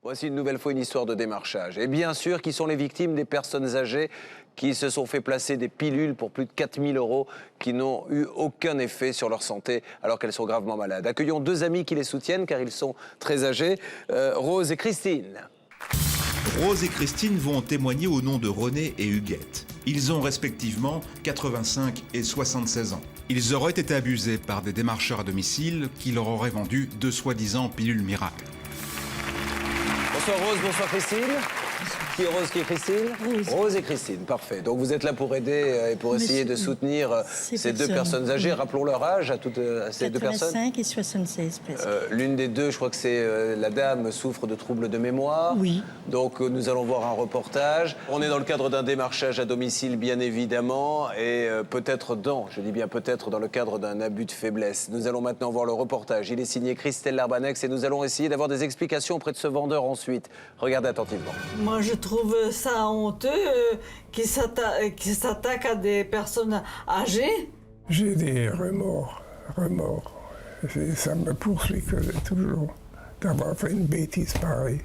Voici une nouvelle fois une histoire de démarchage. Et bien sûr, qui sont les victimes des personnes âgées qui se sont fait placer des pilules pour plus de 4 000 € qui n'ont eu aucun effet sur leur santé alors qu'elles sont gravement malades. Accueillons deux amis qui les soutiennent car ils sont très âgés, Rose et Christine. Rose et Christine vont témoigner au nom de René et Huguette. Ils ont respectivement 85 et 76 ans. Ils auraient été abusés par des démarcheurs à domicile qui leur auraient vendu de soi-disant pilules miracles. Bonsoir Rose, bonsoir Christine. Qui est Rose, qui est Christine? Rose. Rose et Christine, parfait. Donc vous êtes là pour aider et pour essayer de soutenir ces deux personnes âgées. Rappelons leur âge à toutes ces deux personnes. 85 et 76 presque. L'une des deux, je crois que c'est la dame, souffre de troubles de mémoire. Oui. Donc nous allons voir un reportage. On est dans le cadre d'un démarchage à domicile, bien évidemment, et peut-être je dis bien peut-être dans le cadre d'un abus de faiblesse. Nous allons maintenant voir le reportage. Il est signé Christelle Larbanex et nous allons essayer d'avoir des explications auprès de ce vendeur ensuite. Regardez attentivement. Moi, je trouve ça honteux qui s'attaque à des personnes âgées. J'ai des remords. Et ça me poursuit toujours d'avoir fait une bêtise pareille.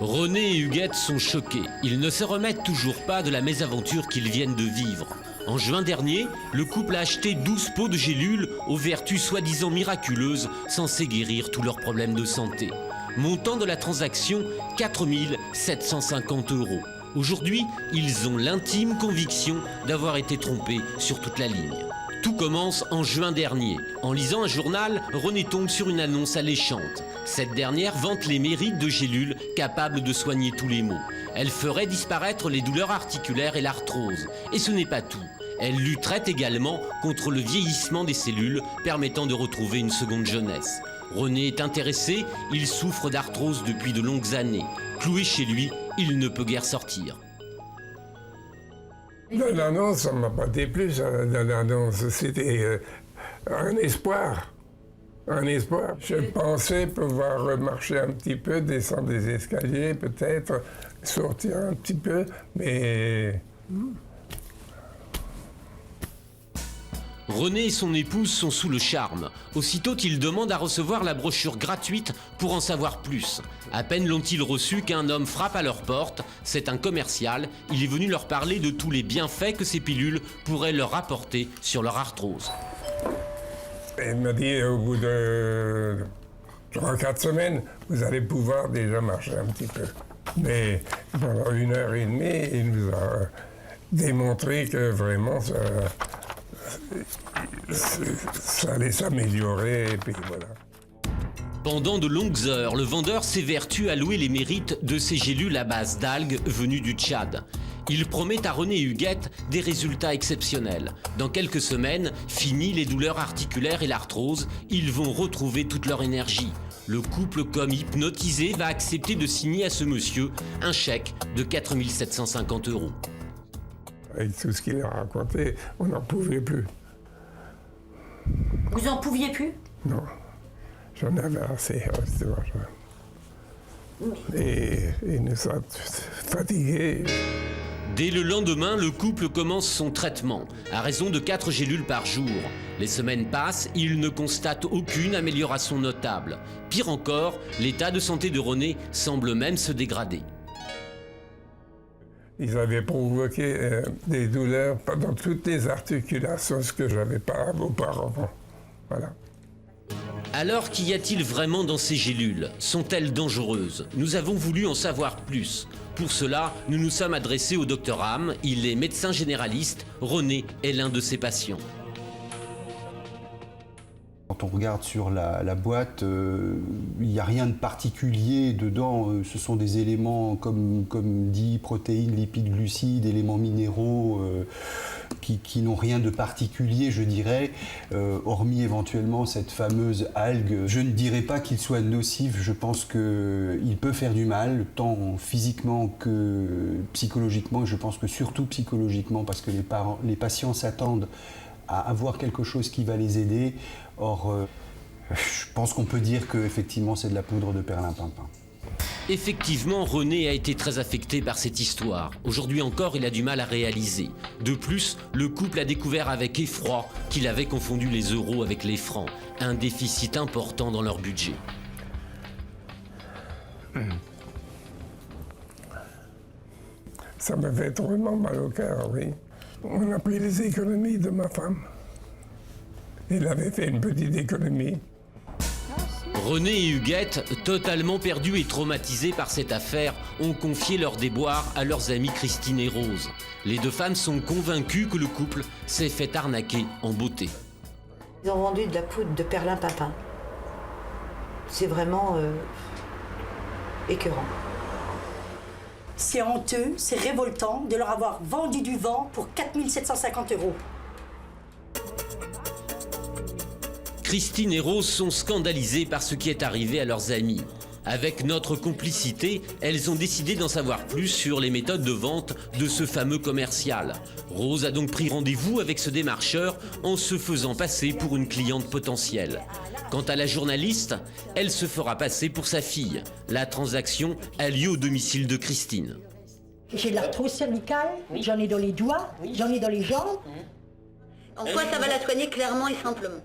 René et Huguette sont choqués. Ils ne se remettent toujours pas de la mésaventure qu'ils viennent de vivre. En juin dernier, le couple a acheté 12 pots de gélules aux vertus soi-disant miraculeuses censées guérir tous leurs problèmes de santé. Montant de la transaction, 4 750 €. Aujourd'hui, ils ont l'intime conviction d'avoir été trompés sur toute la ligne. Tout commence en juin dernier. En lisant un journal, René tombe sur une annonce alléchante. Cette dernière vante les mérites de gélules capables de soigner tous les maux. Elle ferait disparaître les douleurs articulaires et l'arthrose. Et ce n'est pas tout. Elle lutterait également contre le vieillissement des cellules, permettant de retrouver une seconde jeunesse. René est intéressé, il souffre d'arthrose depuis de longues années. Cloué chez lui, il ne peut guère sortir. L'annonce, ça ne m'a pas déplu, l'annonce. C'était un espoir. Un espoir. Je pensais pouvoir marcher un petit peu, descendre des escaliers, peut-être, sortir un petit peu, mais... René et son épouse sont sous le charme. Aussitôt, ils demandent à recevoir la brochure gratuite pour en savoir plus. À peine l'ont-ils reçu qu'un homme frappe à leur porte. C'est un commercial. Il est venu leur parler de tous les bienfaits que ces pilules pourraient leur apporter sur leur arthrose. Il m'a dit, au bout de 3-4 semaines, vous allez pouvoir déjà marcher un petit peu. Mais pendant 1h30, il nous a démontré que vraiment ça allait s'améliorer, et puis voilà. Pendant de longues heures, le vendeur s'évertue à louer les mérites de ces gélules à base d'algues venues du Tchad. Il promet à René et Huguette des résultats exceptionnels. Dans quelques semaines, fini les douleurs articulaires et l'arthrose, ils vont retrouver toute leur énergie. Le couple, comme hypnotisé, va accepter de signer à ce monsieur un chèque de 4 750 €. Avec tout ce qu'il a raconté, on n'en pouvait plus. Vous en pouviez plus? Non, j'en avais assez. Et il nous a fatigués. Dès le lendemain, le couple commence son traitement, à raison de 4 gélules par jour. Les semaines passent, il ne constate aucune amélioration notable. Pire encore, l'état de santé de René semble même se dégrader. Ils avaient provoqué des douleurs dans toutes les articulations, ce que je n'avais pas auparavant. Voilà. Alors, qu'y a-t-il vraiment dans ces gélules? Sont-elles dangereuses? Nous avons voulu en savoir plus. Pour cela, nous nous sommes adressés au Dr Ham. Il est médecin généraliste. René est l'un de ses patients. Quand on regarde sur la boîte, il n'y a rien de particulier dedans. Ce sont des éléments comme dit, protéines, lipides, glucides, éléments minéraux qui n'ont rien de particulier, je dirais, hormis éventuellement cette fameuse algue. Je ne dirais pas qu'il soit nocif, je pense qu'il peut faire du mal, tant physiquement que psychologiquement. Je pense que surtout psychologiquement, parce que les patients s'attendent à avoir quelque chose qui va les aider. Or, je pense qu'on peut dire qu'effectivement, c'est de la poudre de perlimpinpin. Effectivement, René a été très affecté par cette histoire. Aujourd'hui encore, il a du mal à réaliser. De plus, le couple a découvert avec effroi qu'il avait confondu les euros avec les francs. Un déficit important dans leur budget. Ça me fait drôlement mal au cœur, oui. On a pris les économies de ma femme. Elle avait fait une petite économie. René et Huguette, totalement perdus et traumatisés par cette affaire, ont confié leur déboire à leurs amies Christine et Rose. Les deux femmes sont convaincues que le couple s'est fait arnaquer en beauté. Ils ont vendu de la poudre de perlimpinpin. C'est vraiment écœurant. C'est honteux, c'est révoltant de leur avoir vendu du vent pour 4 750 €. Christine et Rose sont scandalisées par ce qui est arrivé à leurs amis. Avec notre complicité, elles ont décidé d'en savoir plus sur les méthodes de vente de ce fameux commercial. Rose a donc pris rendez-vous avec ce démarcheur en se faisant passer pour une cliente potentielle. Quant à la journaliste, elle se fera passer pour sa fille. La transaction a lieu au domicile de Christine. J'ai de l'arthrose cervicale, j'en ai dans les doigts, j'en ai dans les jambes. En quoi ça va la soigner clairement et simplement?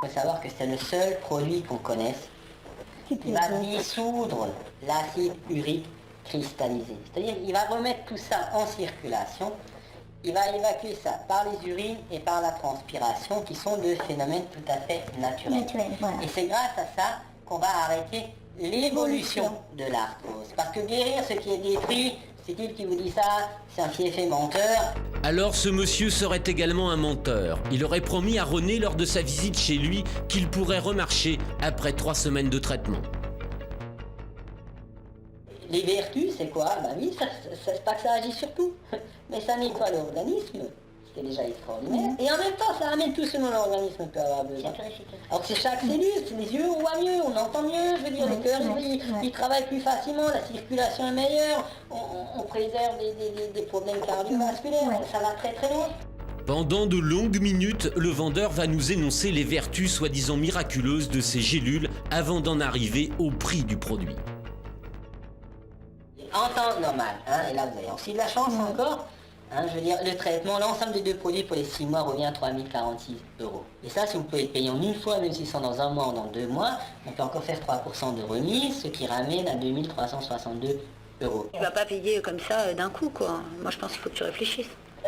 Il faut savoir que c'est le seul produit qu'on connaisse qui va dissoudre l'acide urique cristallisé. C'est-à-dire qu'il va remettre tout ça en circulation, il va évacuer ça par les urines et par la transpiration qui sont deux phénomènes tout à fait naturels. Voilà. Et c'est grâce à ça qu'on va arrêter l'évolution de l'arthrose. Parce que guérir ce qui est détruit, c'est il qui vous dit ça, c'est un fiefé menteur. Alors ce monsieur serait également un menteur. Il aurait promis à René lors de sa visite chez lui qu'il pourrait remarcher après 3 semaines de traitement. Les vertus, c'est quoi? Bah oui, c'est pas que ça agit sur tout, mais ça nettoie l'organisme, ce qui est déjà extraordinaire. Et en même temps, ça amène tout ce dont l'organisme peut avoir besoin. Alors que c'est chaque cellule, c'est les yeux, on voit mieux, on entend mieux, je veux dire, le cœur, il travaille plus facilement, la circulation est meilleure, on préserve des problèmes cardiovasculaires, ça va très très loin. Pendant de longues minutes, le vendeur va nous énoncer les vertus soi-disant miraculeuses de ces gélules avant d'en arriver au prix du produit. En temps normal, hein, et là vous avez aussi de la chance encore, hein, je veux dire, le traitement, l'ensemble des deux produits pour les 6 mois revient à 3 046 €. Et ça, si vous pouvez le payer en une fois, même si c'est dans un mois ou dans 2 mois, on peut encore faire 3% de remise, ce qui ramène à 2 362 €. Tu vas pas payer comme ça d'un coup, quoi. Moi, je pense qu'il faut que tu réfléchisses.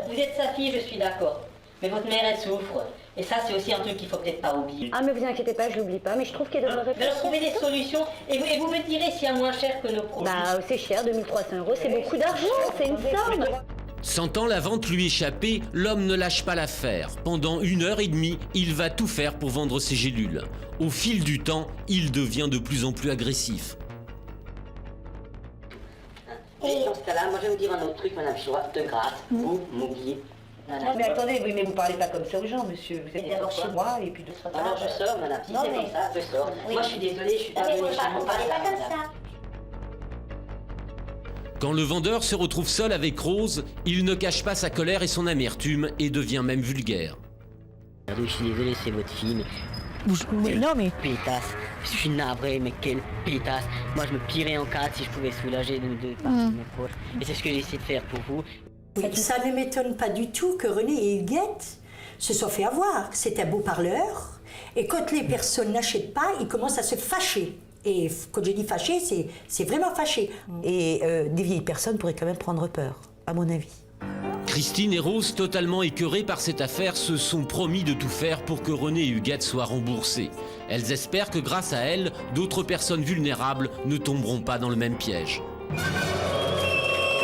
Vous êtes sa fille, je suis d'accord. Mais votre mère, elle souffre. Et ça, c'est aussi un truc qu'il faut peut-être pas oublier. Ah, mais vous inquiétez pas, je l'oublie pas, mais je trouve qu'il devrait réfléchir. Alors, trouver des solutions, et vous me direz s'il y a moins cher que nos produits. Bah, c'est cher, 2 300 €, c'est beaucoup d'argent, c'est une somme. Sentant la vente lui échapper, l'homme ne lâche pas l'affaire. Pendant 1h30, il va tout faire pour vendre ses gélules. Au fil du temps, il devient de plus en plus agressif. Et dans ce cas-là, moi je vais vous dire un autre truc, madame Choix, de grâce, vous m'oubliez. Mais attendez, oui, mais vous parlez pas comme ça aux gens, monsieur. Vous êtes d'abord chez moi et puis de ce Alors je sors, madame, si c'est comme ça, je sors. Moi je suis désolée, je suis pas venue chez vous. Parlez pas comme ça. Quand le vendeur se retrouve seul avec Rose, il ne cache pas sa colère et son amertume et devient même vulgaire. Je suis désolé, c'est votre fille, mais... Non, mais... Pétasse, je suis navré, mais quelle pétasse. Moi je me plierais en quatre si je pouvais soulager de mes proches. Et c'est ce que j'essaie de faire pour vous. Ça ne m'étonne pas du tout que René et Huguette se soient fait avoir. C'est un beau parleur. Et quand les personnes n'achètent pas, ils commencent à se fâcher. Et quand je dis fâcher, c'est vraiment fâché. Et des vieilles personnes pourraient quand même prendre peur, à mon avis. Christine et Rose, totalement écœurées par cette affaire, se sont promis de tout faire pour que René et Huguette soient remboursés. Elles espèrent que grâce à elles, d'autres personnes vulnérables ne tomberont pas dans le même piège.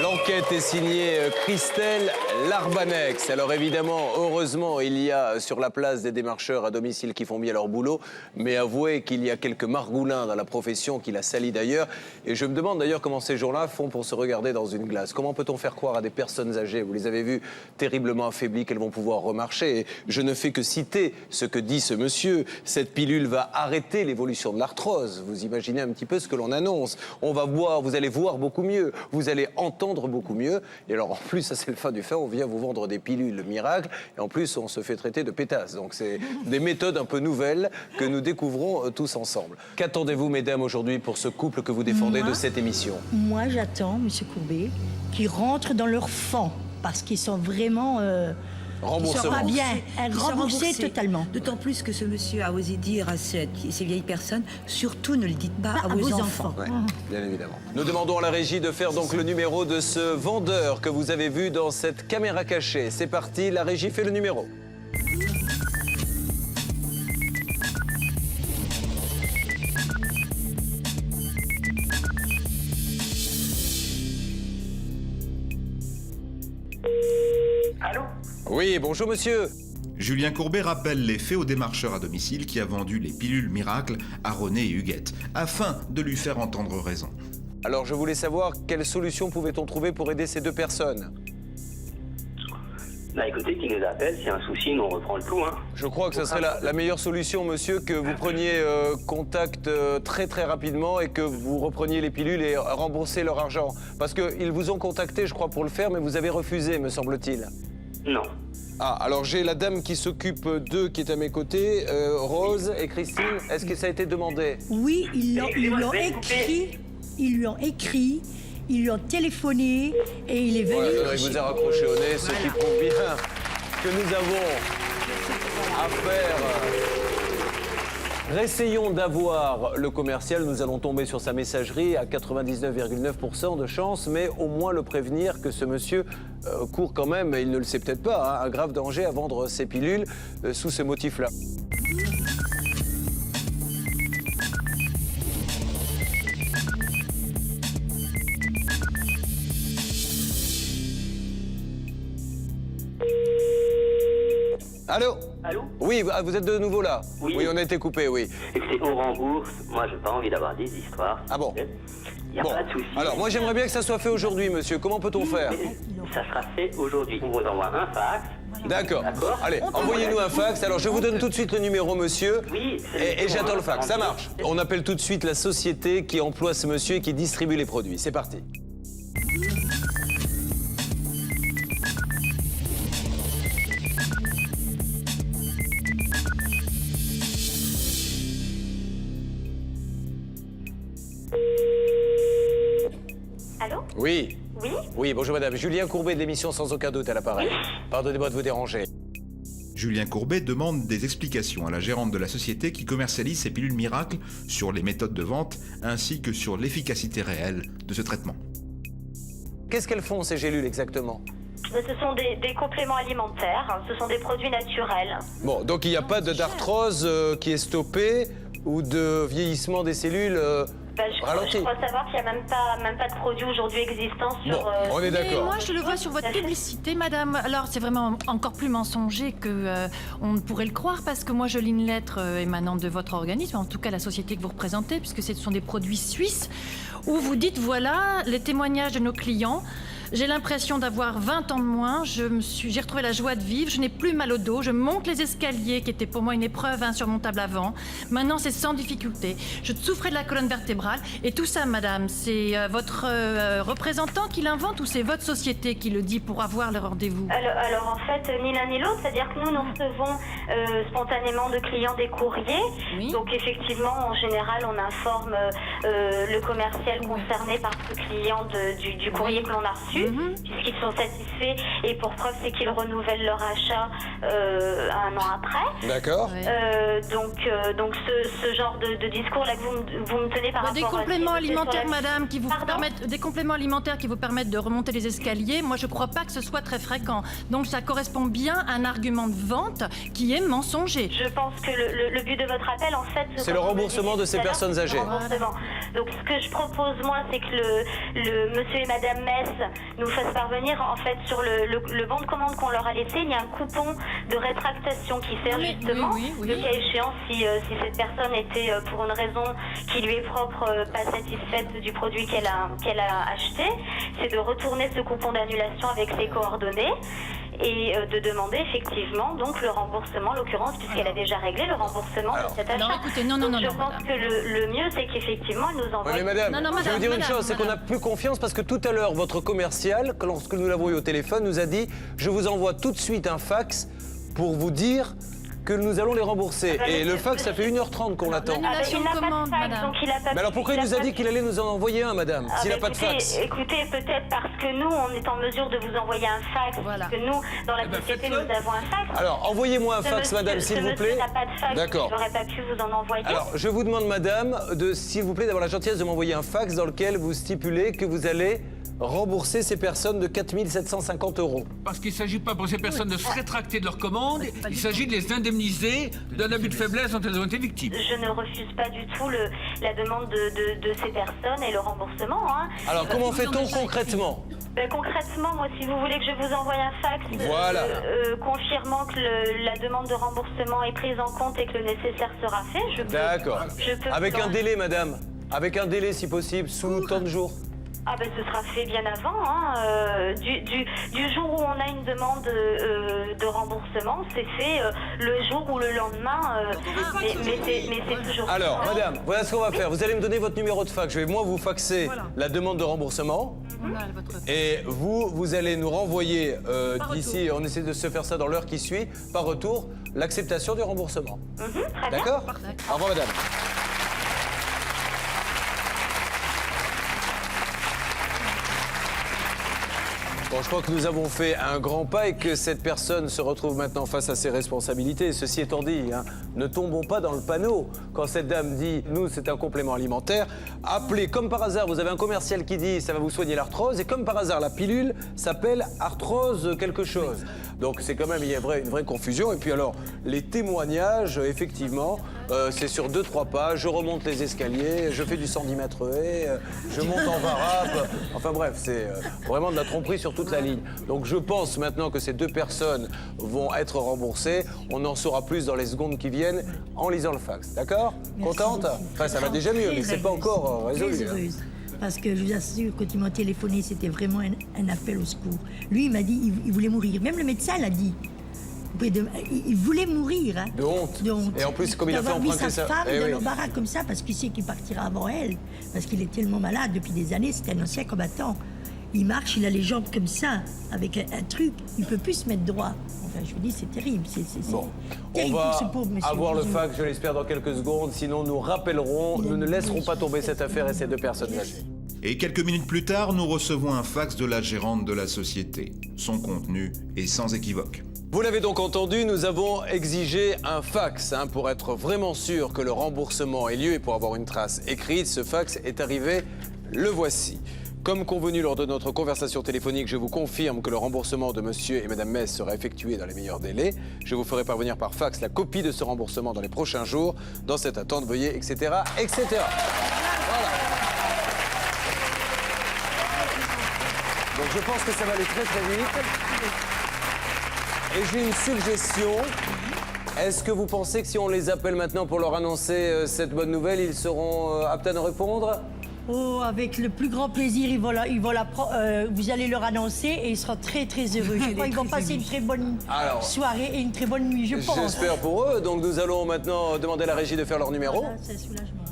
L'enquête est signée Christelle Larbanex. Alors évidemment, heureusement, il y a sur la place des démarcheurs à domicile qui font bien leur boulot, mais avouez qu'il y a quelques margoulins dans la profession qui la salient d'ailleurs. Et je me demande d'ailleurs comment ces gens-là font pour se regarder dans une glace. Comment peut-on faire croire à des personnes âgées, vous les avez vues terriblement affaiblies, qu'elles vont pouvoir remarcher? Et je ne fais que citer ce que dit ce monsieur. Cette pilule va arrêter l'évolution de l'arthrose. Vous imaginez un petit peu ce que l'on annonce. On va voir, vous allez voir beaucoup mieux, vous allez entendre beaucoup mieux. Et alors en plus, ça c'est le fin du fin, on vient vous vendre des pilules miracles et en plus on se fait traiter de pétasse. Donc c'est des méthodes un peu nouvelles que nous découvrons tous ensemble. Qu'attendez-vous mesdames aujourd'hui pour ce couple que vous défendez de cette émission? Moi j'attends, monsieur Courbet, qu'ils rentrent dans leur fan parce qu'ils sont vraiment Remboursement. Pas bien, Elle sera remboursé remboursée. totalement. D'autant plus que ce monsieur a osé dire à ces vieilles personnes, surtout ne le dites pas à vos enfants. Ouais, bien évidemment. Nous demandons à la régie de faire donc le numéro de ce vendeur que vous avez vu dans cette caméra cachée. C'est parti, la régie fait le numéro. Allô? Oui, bonjour monsieur. Julien Courbet rappelle les faits au démarcheur à domicile qui a vendu les pilules miracles à René et Huguette, afin de lui faire entendre raison. Alors je voulais savoir quelle solution pouvait-on trouver pour aider ces deux personnes? Bah écoutez, qui nous appelle, s'il y a un souci, nous on reprend le tout, hein. Je crois que ce serait la meilleure solution, monsieur, que vous preniez contact très très rapidement et que vous repreniez les pilules et remboursiez leur argent. Parce qu'ils vous ont contacté, je crois, pour le faire, mais vous avez refusé, me semble-t-il. Non. Ah, alors j'ai la dame qui s'occupe d'eux qui est à mes côtés, Rose et Christine. Est-ce que ça a été demandé? Oui, ils lui ont écrit, ils lui ont téléphoné et il est venu. Voilà, il vous a raccroché au nez, ce qui prouve bien que nous avons affaire. Essayons d'avoir le commercial, nous allons tomber sur sa messagerie à 99,9% de chance, mais au moins le prévenir que ce monsieur court quand même, il ne le sait peut-être pas, hein, un grave danger à vendre ses pilules sous ce motif-là. Allô? Allô? Oui, vous êtes de nouveau là? Oui. On a été coupé, oui. Écoutez, on rembourse. Moi, j'ai pas envie d'avoir des histoires. Ah bon? Il n'y a pas de souci. Alors, moi, j'aimerais bien que ça soit fait aujourd'hui, monsieur. Comment peut-on faire? Ça sera fait aujourd'hui. On vous envoie un fax. D'accord. Allez, envoyez-nous un fax. Alors, je vous donne tout de suite le numéro, monsieur. Oui. Et j'attends le fax. Ça marche. On appelle tout de suite la société qui emploie ce monsieur et qui distribue les produits. C'est parti. Allô? Oui. Oui? Oui, bonjour madame. Julien Courbet de l'émission Sans aucun doute à l'appareil. Pardonnez-moi de vous déranger. Julien Courbet demande des explications à la gérante de la société qui commercialise ces pilules miracles sur les méthodes de vente ainsi que sur l'efficacité réelle de ce traitement. Qu'est-ce qu'elles font, ces gélules, exactement? Ce sont des compléments alimentaires, ce sont des produits naturels. Bon, donc il n'y a pas d'arthrose qui est stoppée ou de vieillissement des cellules ralenti. Je crois savoir qu'il n'y a même pas de produits aujourd'hui existants sur... Bon, on est d'accord. Mais moi, je le vois sur votre publicité, madame. Alors, c'est vraiment encore plus mensonger que on ne pourrait le croire, parce que moi, je lis une lettre émanant de votre organisme, en tout cas la société que vous représentez, puisque ce sont des produits suisses, où vous dites, voilà, les témoignages de nos clients. J'ai l'impression d'avoir 20 ans de moins, j'ai retrouvé la joie de vivre, je n'ai plus mal au dos, je monte les escaliers, qui étaient pour moi une épreuve insurmontable avant. Maintenant, c'est sans difficulté. Je souffrais de la colonne vertébrale. Et tout ça, madame, c'est votre représentant qui l'invente ou c'est votre société qui le dit pour avoir le rendez-vous? Alors, en fait, ni l'un ni l'autre, c'est-à-dire que nous recevons spontanément de clients des courriers. Oui. Donc, effectivement, en général, on informe le commercial concerné par ce client du courrier que l'on a reçu. Puisqu'ils sont satisfaits et pour preuve c'est qu'ils renouvellent leur achat un an après. D'accord. Donc ce genre de discours là que vous me tenez par rapport des compléments à alimentaires, madame, qui vous permettent des compléments alimentaires qui vous permettent de remonter les escaliers. Moi, je crois pas que ce soit très fréquent. Donc ça correspond bien à un argument de vente qui est mensonger. Je pense que le but de votre appel, en fait, c'est le remboursement de ces personnes âgées. Donc ce que je propose moi, c'est que le monsieur et madame Metz nous fassent parvenir en fait sur le bon de commande qu'on leur a laissé, il y a un coupon de rétractation qui sert justement, le cas échéant, si cette personne était pour une raison qui lui est propre pas satisfaite du produit qu'elle a acheté, c'est de retourner ce coupon d'annulation avec ses coordonnées et de demander effectivement donc le remboursement, en l'occurrence, puisqu'elle a déjà réglé le remboursement de cet achat. Non, écoutez, non, je pense que le mieux, c'est qu'effectivement, elle nous envoie... Oui, mais madame, je vais vous dire une chose, c'est qu'on n'a plus confiance parce que tout à l'heure, votre commercial, lorsque nous l'avons eu au téléphone, nous a dit « Je vous envoie tout de suite un fax pour vous dire que nous allons les rembourser. Et le fax, ça fait 1h30 qu'on l'attend. L'annulation il n'a de pas commande, de fax, madame. donc il a pas Mais alors pourquoi il nous a dit qu'il allait nous en envoyer un, madame, s'il n'a pas de fax? Écoutez, peut-être parce que nous, on est en mesure de vous envoyer un fax. Voilà. Parce que nous, dans la société, nous avons un fax. Alors, envoyez-moi un fax, madame, s'il vous plaît. Ce monsieur n'a pas de fax, D'accord. je n'aurais pas pu vous en envoyer. Alors, je vous demande, madame, s'il vous plaît, d'avoir la gentillesse de m'envoyer un fax dans lequel vous stipulez que vous allez rembourser ces personnes de 4 750 €. Parce qu'il ne s'agit pas pour ces personnes de se rétracter de leur commande, il s'agit de les indemniser d'un abus de faiblesse dont elles ont été victimes. Je ne refuse pas du tout la demande de ces personnes et le remboursement. Hein. Alors, comment fait-on concrètement? Concrètement, moi, si vous voulez que je vous envoie un fax Voilà. confirmant que la demande de remboursement est prise en compte et que le nécessaire sera fait, je peux... D'accord. je peux Avec vous un délai, madame. Avec un délai, si possible, sous tant de jours. Ah ben ce sera fait bien avant, hein. Du jour où on a une demande de remboursement, c'est fait le jour ou le lendemain, mais c'est toujours... Alors, madame, voilà ce qu'on va faire. Vous allez me donner votre numéro de fax. Je vais, moi, vous faxer la demande de remboursement. Et vous allez nous renvoyer d'ici, on essaie de se faire ça dans l'heure qui suit, par retour, l'acceptation du remboursement. Très bien. D'accord? Au revoir, madame. Bon, je crois que nous avons fait un grand pas et que cette personne se retrouve maintenant face à ses responsabilités. Ceci étant dit, hein, ne tombons pas dans le panneau. Quand cette dame dit « nous, c'est un complément alimentaire », appelez comme par hasard, vous avez un commercial qui dit « ça va vous soigner l'arthrose » et comme par hasard, la pilule s'appelle arthrose quelque chose. Donc c'est quand même, il y a une vraie confusion. Et puis alors, les témoignages, effectivement, c'est sur 2-3 pages, je remonte les escaliers, je fais du 110 mètres haies, je monte en varap. Enfin bref, c'est vraiment de la tromperie sur toute la ligne. Donc je pense maintenant que ces deux personnes vont être remboursées. On en saura plus dans les secondes qui viennent en lisant le fax. D'accord? Contente? Enfin, ça va déjà mieux, mais c'est pas encore résolu. Très heureuse. Parce que je vous assure, quand ils m'ont téléphoné, c'était vraiment un appel au secours. Lui, il m'a dit il voulait mourir. Même le médecin l'a dit. Il voulait mourir. Hein. De honte. Et en plus, comme il a fait emprunter emprunter sa femme dans l'embarras comme ça, parce qu'il sait qu'il partira avant elle. Parce qu'il est tellement malade depuis des années, c'est un ancien combattant. Il marche, il a les jambes comme ça, avec un truc, il peut plus se mettre droit. Enfin, je vous dis, c'est terrible. Bon, on terrible va pour ce pauvre monsieur. avoir le fax, je l'espère, dans quelques secondes. Sinon, nous rappellerons, nous ne laisserons pas tomber cette affaire et ces deux personnes âgées. Et quelques minutes plus tard, nous recevons un fax de la gérante de la société. Son contenu est sans équivoque. Vous l'avez donc entendu, nous avons exigé un fax pour être vraiment sûr que le remboursement ait lieu et pour avoir une trace écrite. Ce fax est arrivé, le voici. Comme convenu lors de notre conversation téléphonique, je vous confirme que le remboursement de monsieur et madame Metz sera effectué dans les meilleurs délais. Je vous ferai parvenir par fax la copie de ce remboursement dans les prochains jours. Dans cette attente, veuillez, etc., etc. Voilà. Donc je pense que ça va aller très très vite. Et j'ai une suggestion. Est-ce que vous pensez que si on les appelle maintenant pour leur annoncer cette bonne nouvelle, ils seront aptes à nous répondre ? Oh, avec le plus grand plaisir, vous allez leur annoncer et ils seront très très heureux. Je crois qu'ils vont passer une très bonne soirée et une très bonne nuit, je pense. J'espère pour eux. Donc nous allons maintenant demander à la régie de faire leur numéro. Voilà, c'est un soulagement.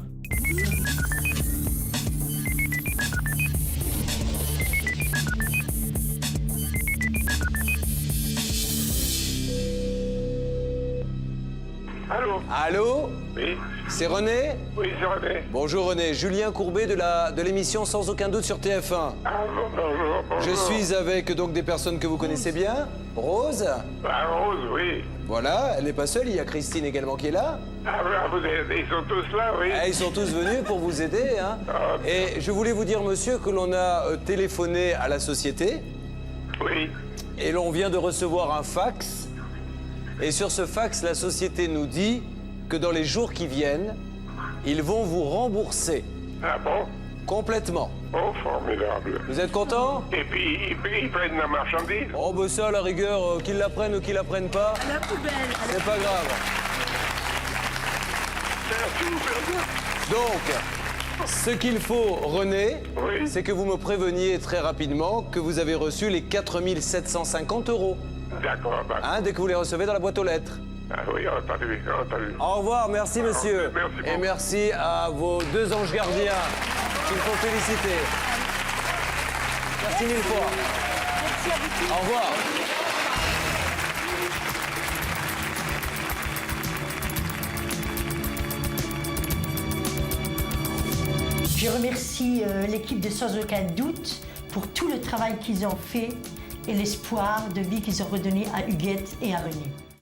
Allô? Allô? Oui. C'est René? Oui, c'est René. Bonjour René, Julien Courbet de l'émission Sans aucun doute sur TF1. Bonjour. Je suis avec donc des personnes que vous connaissez bien. Rose? Rose, oui. Voilà, elle n'est pas seule, il y a Christine également qui est là. Ils sont tous là, oui. Ils sont tous venus pour vous aider. Hein. Et je voulais vous dire, monsieur, que l'on a téléphoné à la société. Oui. Et l'on vient de recevoir un fax. Et sur ce fax, la société nous dit que dans les jours qui viennent, ils vont vous rembourser. Ah bon? Complètement. Oh, formidable. Vous êtes content? Et puis, ils prennent la marchandise? Oh, ben ça, à la rigueur, qu'ils la prennent ou qu'ils la prennent pas, À la poubelle. c'est pas grave. Donc, ce qu'il faut, René, c'est que vous me préveniez très rapidement que vous avez reçu les 4 750 €. D'accord. Dès que vous les recevez dans la boîte aux lettres. Ah oui, entendu. Au revoir, merci monsieur. Merci beaucoup. Et merci à vos deux anges gardiens qu'il faut féliciter. Merci mille fois. Merci à vous tous. Au revoir. Je remercie l'équipe de Sans aucun doute pour tout le travail qu'ils ont fait et l'espoir de vie qu'ils ont redonné à Huguette et à René.